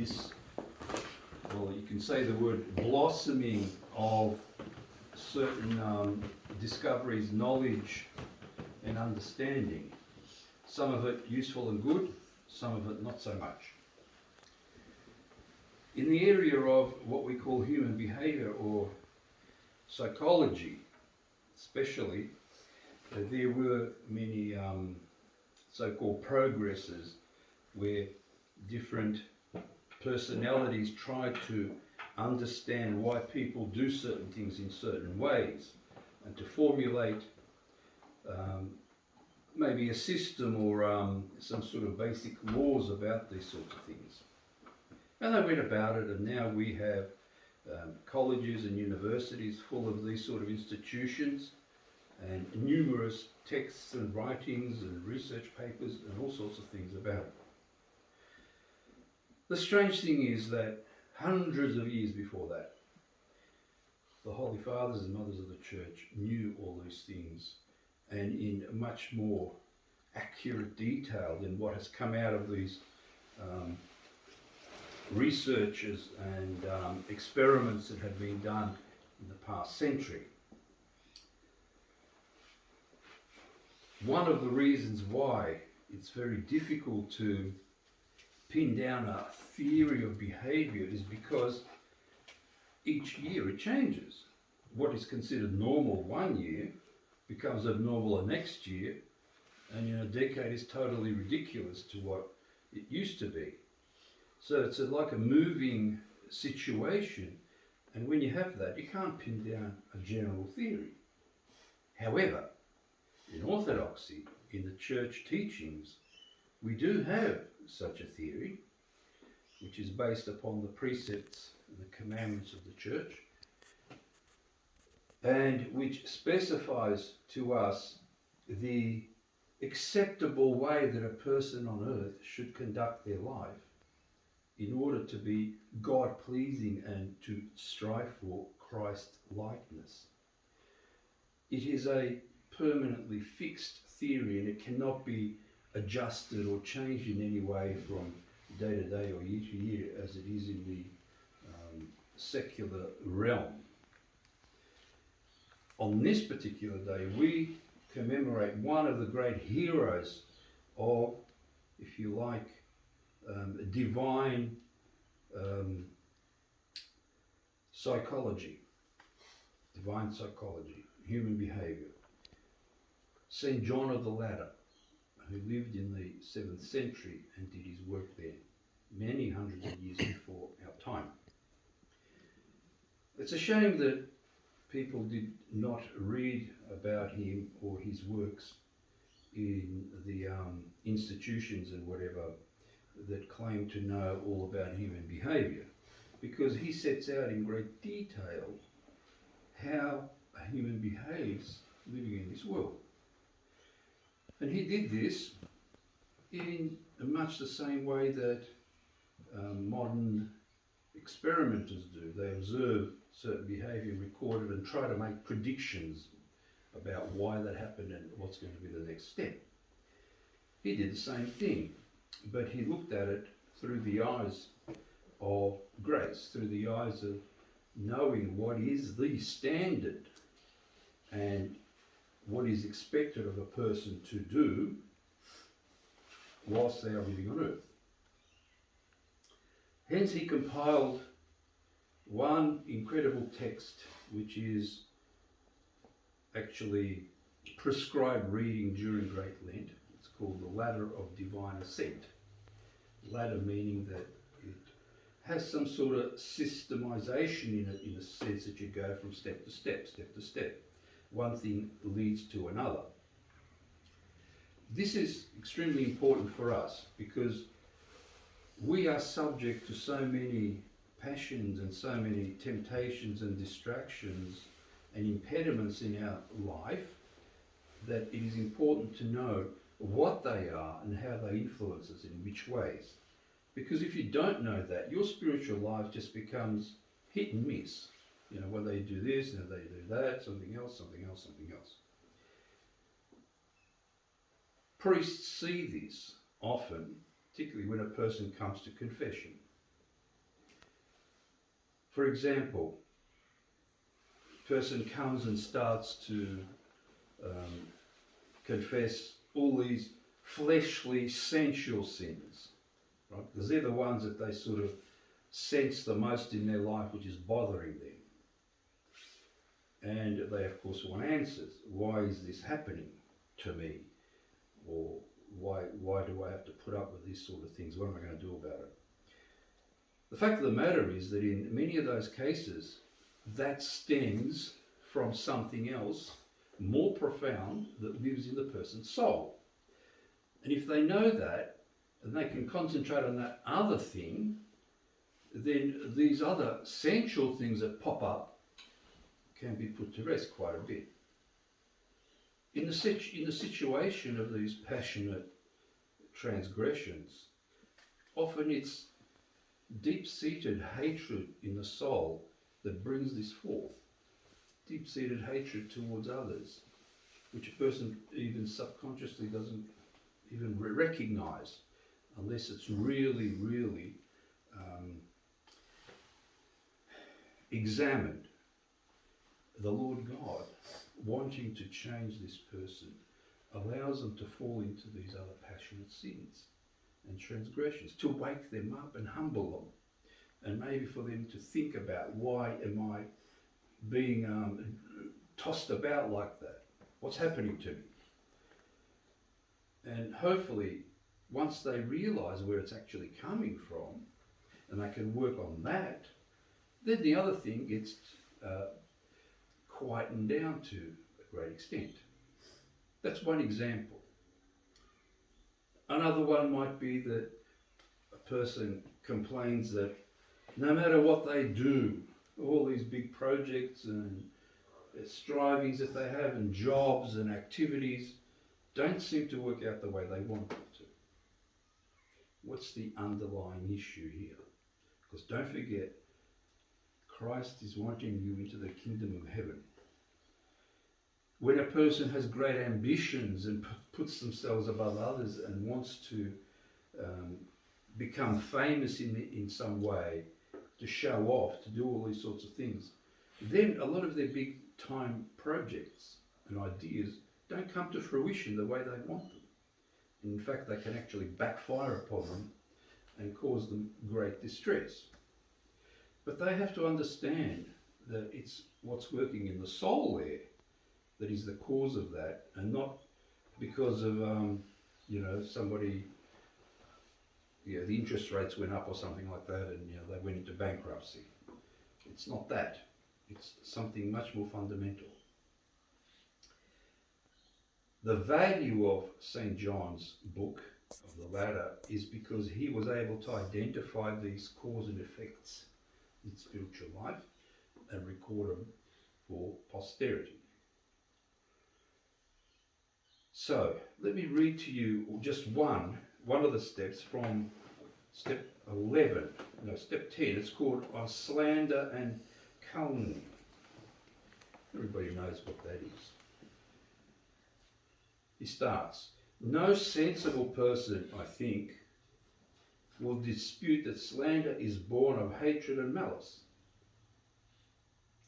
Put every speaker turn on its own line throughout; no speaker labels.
this, well, you can say the word blossoming of certain discoveries, knowledge and understanding. Some of it useful and good, some of it not so much. In the area of what we call human behavior or psychology, especially, there were many so-called progresses where different personalities tried to understand why people do certain things in certain ways and to formulate maybe a system or some sort of basic laws about these sorts of things. And they went about it, and now we have colleges and universities full of these sort of institutions and numerous texts and writings and research papers and all sorts of things about it. The strange thing is that hundreds of years before that, the Holy Fathers and Mothers of the Church knew all these things, and in much more accurate detail than what has come out of these researches and experiments that have been done in the past century. One of the reasons why it's very difficult to pin down a theory of behavior is because each year it changes. What is considered normal one year becomes abnormal the next year, and in a decade is totally ridiculous to what it used to be. So it's like a moving situation, and when you have that, you can't pin down a general theory. However, in Orthodoxy, in the church teachings, we do have such a theory, which is based upon the precepts and the commandments of the church, and which specifies to us the acceptable way that a person on earth should conduct their life in order to be God-pleasing and to strive for Christ-likeness. It is a permanently fixed theory, and it cannot be adjusted or changed in any way from day to day or year to year as it is in the secular realm. On this particular day, we commemorate one of the great heroes of, if you like, divine psychology, human behavior. St. John of the Ladder, who lived in the 7th century and did his work there many hundreds of years before our time. It's a shame that people did not read about him or his works in the institutions and whatever that claim to know all about human behavior, because he sets out in great detail how a human behaves living in this world. And he did this in much the same way that modern experimenters do. They observe certain behavior, record it, and try to make predictions about why that happened and what's going to be the next step. He did the same thing, but he looked at it through the eyes of grace, through the eyes of knowing what is the standard and what is expected of a person to do whilst they are living on earth. Hence he compiled one incredible text, which is actually prescribed reading during Great Lent. It's called the Ladder of Divine Ascent. Ladder meaning that it has some sort of systemization in it, in the sense that you go from step to step, step to step. One thing leads to another. This is extremely important for us because we are subject to so many passions and so many temptations and distractions and impediments in our life that it is important to know what they are and how they influence us in which ways. Because if you don't know that, your spiritual life just becomes hit and miss. You know, when they do this, and they do that, something else, something else, something else. Priests see this often, particularly when a person comes to confession. For example, a person comes and starts to confess all these fleshly, sensual sins, right? Because they're the ones that they sort of sense the most in their life, which is bothering them. And they, of course, want answers. Why is this happening to me? Or why do I have to put up with these sort of things? What am I going to do about it? The fact of the matter is that in many of those cases, that stems from something else more profound that lives in the person's soul. And if they know that, and they can concentrate on that other thing, then these other sensual things that pop up can be put to rest quite a bit. In the situation of these passionate transgressions, often it's deep-seated hatred in the soul that brings this forth. Deep-seated hatred towards others, which a person even subconsciously doesn't even recognize unless it's really, really examined. The Lord God, wanting to change this person, allows them to fall into these other passionate sins and transgressions, to wake them up and humble them, and maybe for them to think about, why am I being tossed about like that? What's happening to me? And hopefully, once they realise where it's actually coming from, and they can work on that, then the other thing gets quietened down to a great extent. That's one example. Another one might be that a person complains that no matter what they do, all these big projects and strivings that they have and jobs and activities don't seem to work out the way they want them to. What's the underlying issue here? Because don't forget, Christ is wanting you into the kingdom of heaven. When a person has great ambitions and puts themselves above others and wants to become famous in some way, to show off, to do all these sorts of things, then a lot of their big time projects and ideas don't come to fruition the way they want them. In fact, they can actually backfire upon them and cause them great distress. But they have to understand that it's what's working in the soul there that is the cause of that, and not because of somebody, the interest rates went up or something like that, and they went into bankruptcy. It's not that. It's something much more fundamental. The value of St. John's book of the Ladder is because he was able to identify these cause and effects in spiritual life and record them for posterity. So let me read to you just one of the steps from step 10. It's called on slander and calumny. Everybody knows what that is. He starts, no sensible person, I think, will dispute that slander is born of hatred and malice.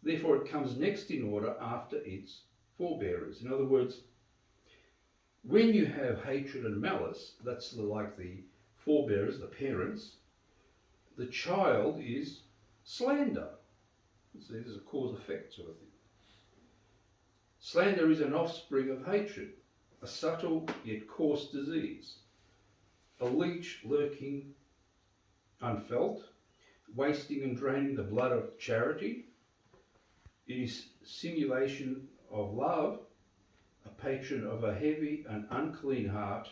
Therefore it comes next in order after its forebearers. In other words, when you have hatred and malice, that's like the forebearers, the parents, the child is slander. So this is a cause-effect sort of thing. Slander is an offspring of hatred, a subtle yet coarse disease, a leech lurking unfelt, wasting and draining the blood of charity. It is simulation of love, a patron of a heavy and unclean heart,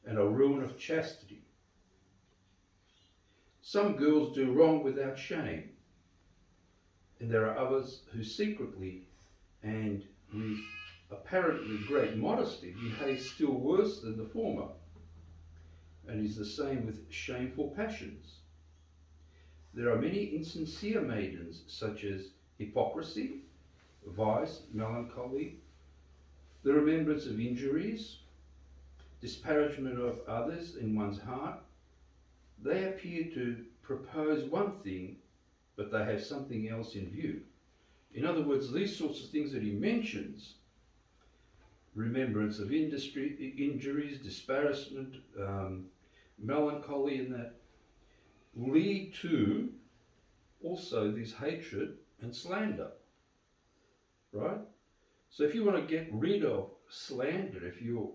and a ruin of chastity. Some girls do wrong without shame, and there are others who secretly and with apparently great modesty behave still worse than the former, and is the same with shameful passions. There are many insincere maidens, such as hypocrisy, vice, melancholy, the remembrance of injuries, disparagement of others in one's heart. They appear to propose one thing but they have something else in view. In other words, these sorts of things that he mentions, remembrance of injuries, disparagement, melancholy, and that, lead to also this hatred and slander, right? So if you want to get rid of slander, if you're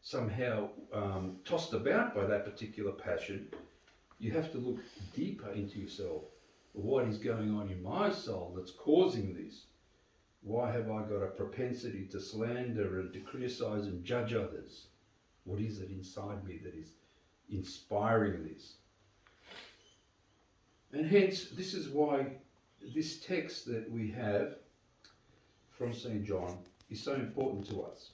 somehow tossed about by that particular passion, you have to look deeper into yourself. What is going on in my soul that's causing this? Why have I got a propensity to slander and to criticize and judge others? What is it inside me that is inspiring this? And hence, this is why this text that we have from St. John is so important to us,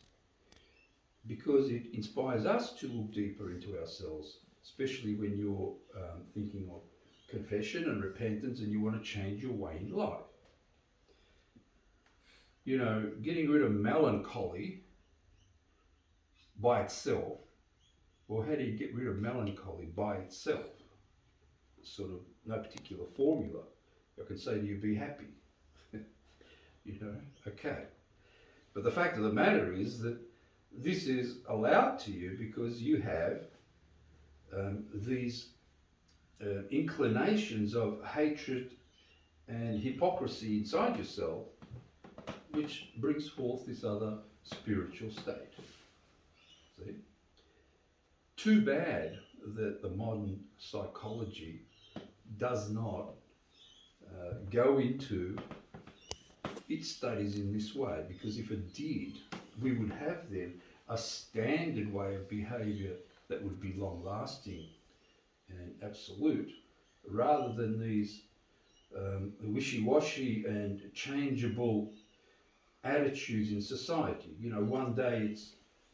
because it inspires us to look deeper into ourselves, especially when you're thinking of confession and repentance and you want to change your way in life. You know, getting rid of melancholy by itself, well, how do you get rid of melancholy by itself? Sort of no particular formula. I can say to you, be happy. You know, okay. But the fact of the matter is that this is allowed to you because you have these inclinations of hatred and hypocrisy inside yourself, which brings forth this other spiritual state. See? Too bad that the modern psychology does not go into its studies in this way, because if it did, we would have then a standard way of behaviour that would be long-lasting and absolute, rather than these wishy-washy and changeable attitudes in society. You know, one day it's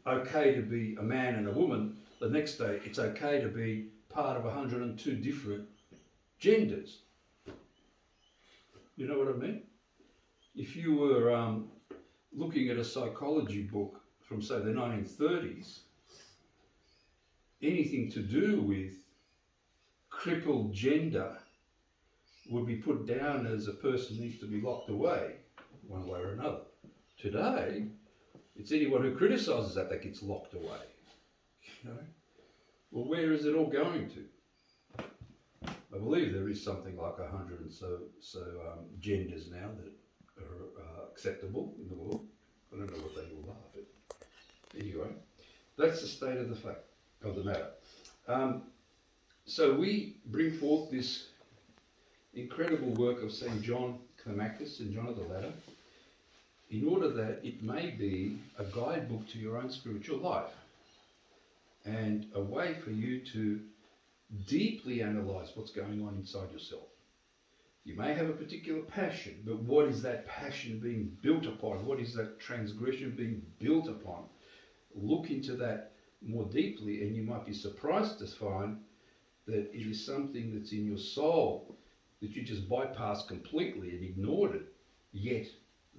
okay to be a man and a woman, the next day it's okay to be part of 102 different genders. You know what I mean? If you were looking at a psychology book from, say, the 1930s, anything to do with crippled gender would be put down as a person needs to be locked away, one way or another. Today, it's anyone who criticises that gets locked away. You know? Well, where is it all going to? I believe there is something like 100 and so genders now that are acceptable in the world. I don't know what they all are, but anyway, that's the state of the fact of the matter. So we bring forth this incredible work of St. John Climacus and John of the Ladder, in order that it may be a guidebook to your own spiritual life and a way for you to deeply analyse what's going on inside yourself. You may have a particular passion, but what is that passion being built upon? What is that transgression being built upon? Look into that more deeply, and you might be surprised to find that it is something that's in your soul that you just bypassed completely and ignored it. Yet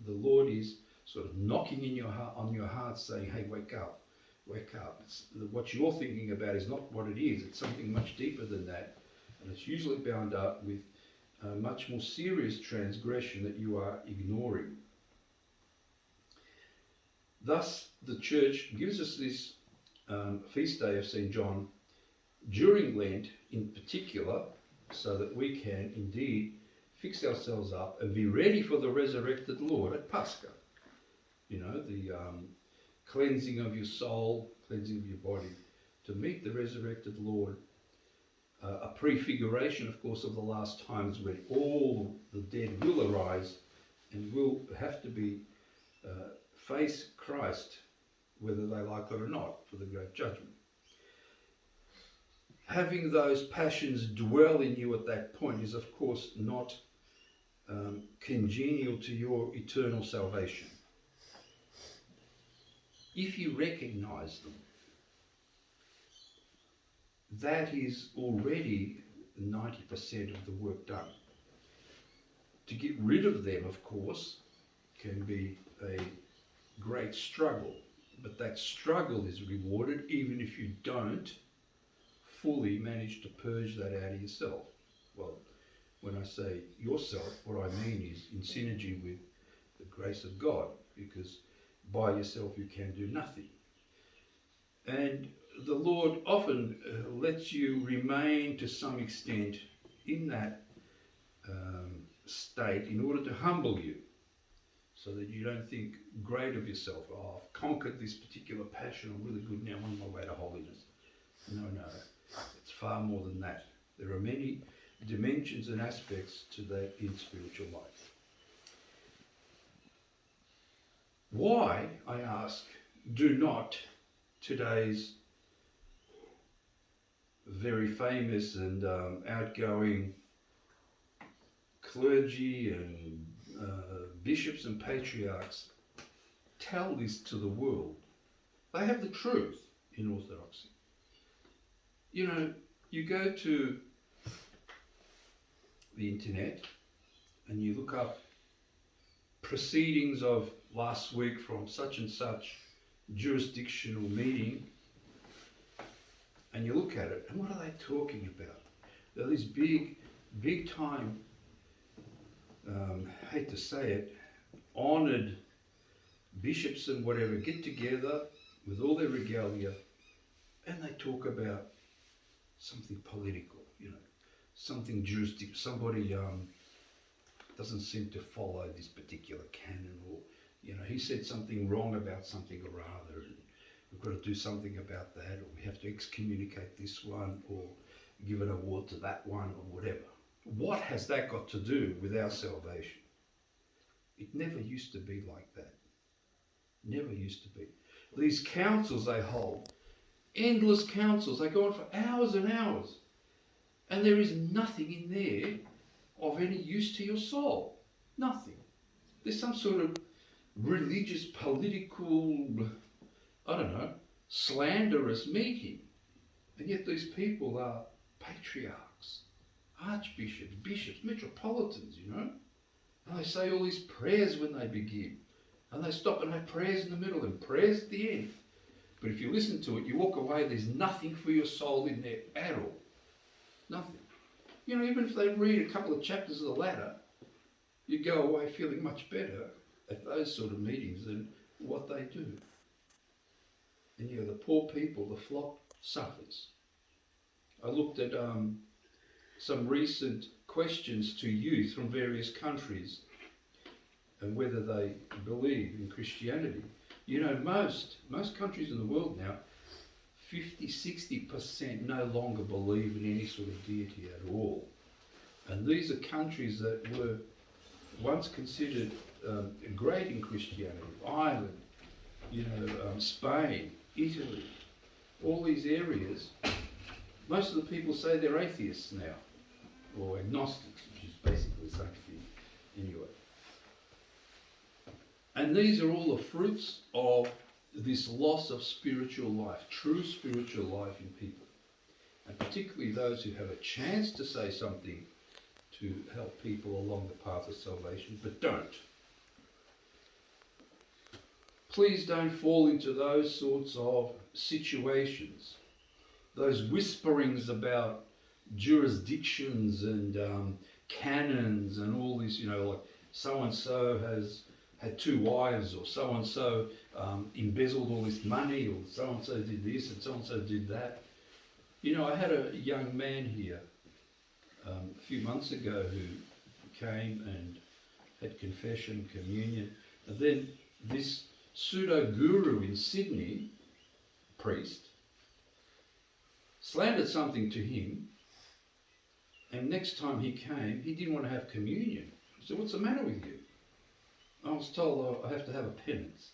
the Lord is sort of knocking in your heart, on your heart, saying, hey, wake up, wake up. What you're thinking about is not what it is. It's something much deeper than that. And it's usually bound up with a much more serious transgression that you are ignoring. Thus, the Church gives us this feast day of St. John during Lent in particular, so that we can indeed fix ourselves up and be ready for the resurrected Lord at Pascha. You know, the cleansing of your soul, cleansing of your body, to meet the resurrected Lord. A prefiguration, of course, of the last times when all the dead will arise and will have to be face Christ, whether they like it or not, for the great judgment. Having those passions dwell in you at that point is, of course, not congenial to your eternal salvation. If you recognise them, that is already 90% of the work done. To get rid of them, of course, can be a great struggle, but that struggle is rewarded even if you don't fully manage to purge that out of yourself. Well, When I say yourself, what I mean is in synergy with the grace of God, because by yourself you can do nothing. And the Lord often lets you remain to some extent in that state in order to humble you, so that you don't think great of yourself. Oh, I've conquered this particular passion, I'm really good now, I'm on my way to holiness. No, it's far more than that. There are many dimensions and aspects to that in spiritual life. Why, I ask, do not today's very famous and outgoing clergy and bishops and patriarchs tell this to the world? They have the truth in Orthodoxy. You know, you go to the internet and you look up proceedings of last week from such and such jurisdictional meeting, and you look at it, and what are they talking about? They're these big time, hate to say it, honoured bishops and whatever get together with all their regalia, and they talk about something political, something jurisdiction. Somebody doesn't seem to follow this particular canon, or he said something wrong about something or other, and we've got to do something about that, or we have to excommunicate this one, or give an award to that one, or whatever. What has that got to do with our salvation? It never used to be like that. Never used to be. These councils they hold, endless councils, they go on for hours and hours, and there is nothing in there of any use to your soul. Nothing. There's some sort of religious, political, slanderous meeting. And yet these people are patriarchs, archbishops, bishops, metropolitans, And they say all these prayers when they begin. And they stop and have prayers in the middle and prayers at the end. But if you listen to it, you walk away, there's nothing for your soul in there at all. Nothing. Even if they read a couple of chapters of the ladder, you go away feeling much better at those sort of meetings than what they do. And the poor people, the flock suffers. I looked at some recent questions to youth from various countries and whether they believe in Christianity. Most countries in the world now, 50-60% no longer believe in any sort of deity at all. And these are countries that were once considered great in Christianity. Ireland, Spain, Italy, all these areas. Most of the people say they're atheists now, or agnostics, which is basically the same thing anyway. And these are all the fruits of this loss of spiritual life, true spiritual life in people. And particularly those who have a chance to say something to help people along the path of salvation, but don't. Please don't fall into those sorts of situations, those whisperings about jurisdictions and canons and all this, like so-and-so has had 2 wives, or so-and-so embezzled all this money, or so-and-so did this and so-and-so did that. I had a young man here a few months ago who came and had confession, communion, and then this pseudo-guru in Sydney, priest, slandered something to him, and next time he came, he didn't want to have communion. I said, "What's the matter with you?" I was told I have to have a penance.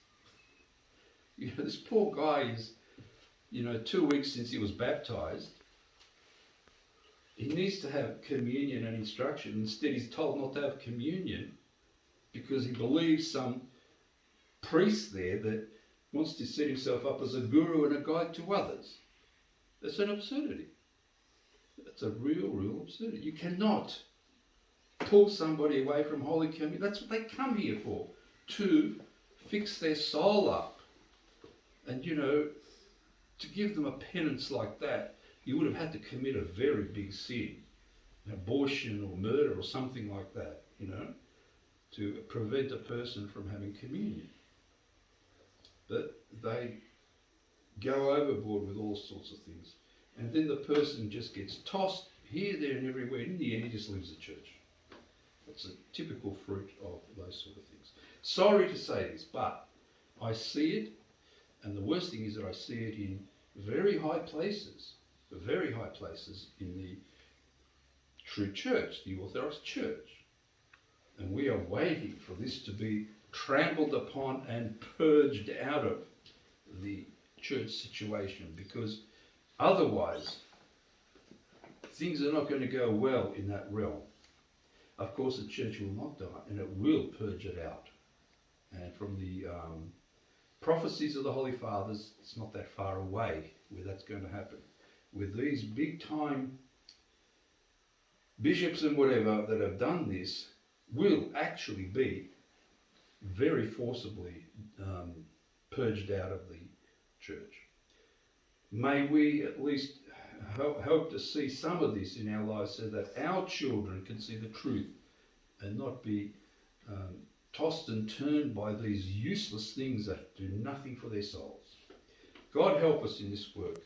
This poor guy is, 2 weeks since he was baptized. He needs to have communion and instruction. Instead, he's told not to have communion because he believes some priest there that wants to set himself up as a guru and a guide to others. That's an absurdity. That's a real absurdity. You cannot pull somebody away from Holy Communion. That's what they come here for, to fix their soul up. And to give them a penance like that, you would have had to commit a very big sin. abortion or murder or something like that, to prevent a person from having communion. But they go overboard with all sorts of things. And then the person just gets tossed here, there and everywhere. In the end, he just leaves the church. That's a typical fruit of those sort of things. Sorry to say this, but I see it, and the worst thing is that I see it in very high places in the true church, the Orthodox Church. And we are waiting for this to be trampled upon and purged out of the church situation, because otherwise things are not going to go well in that realm. Of course, the church will not die, and it will purge it out. And from the prophecies of the Holy Fathers, it's not that far away where that's going to happen. With these big time bishops and whatever that have done this, will actually be very forcibly purged out of the church. May we at least hope to see some of this in our lives, so that our children can see the truth and not be tossed and turned by these useless things that do nothing for their souls. God help us in this work.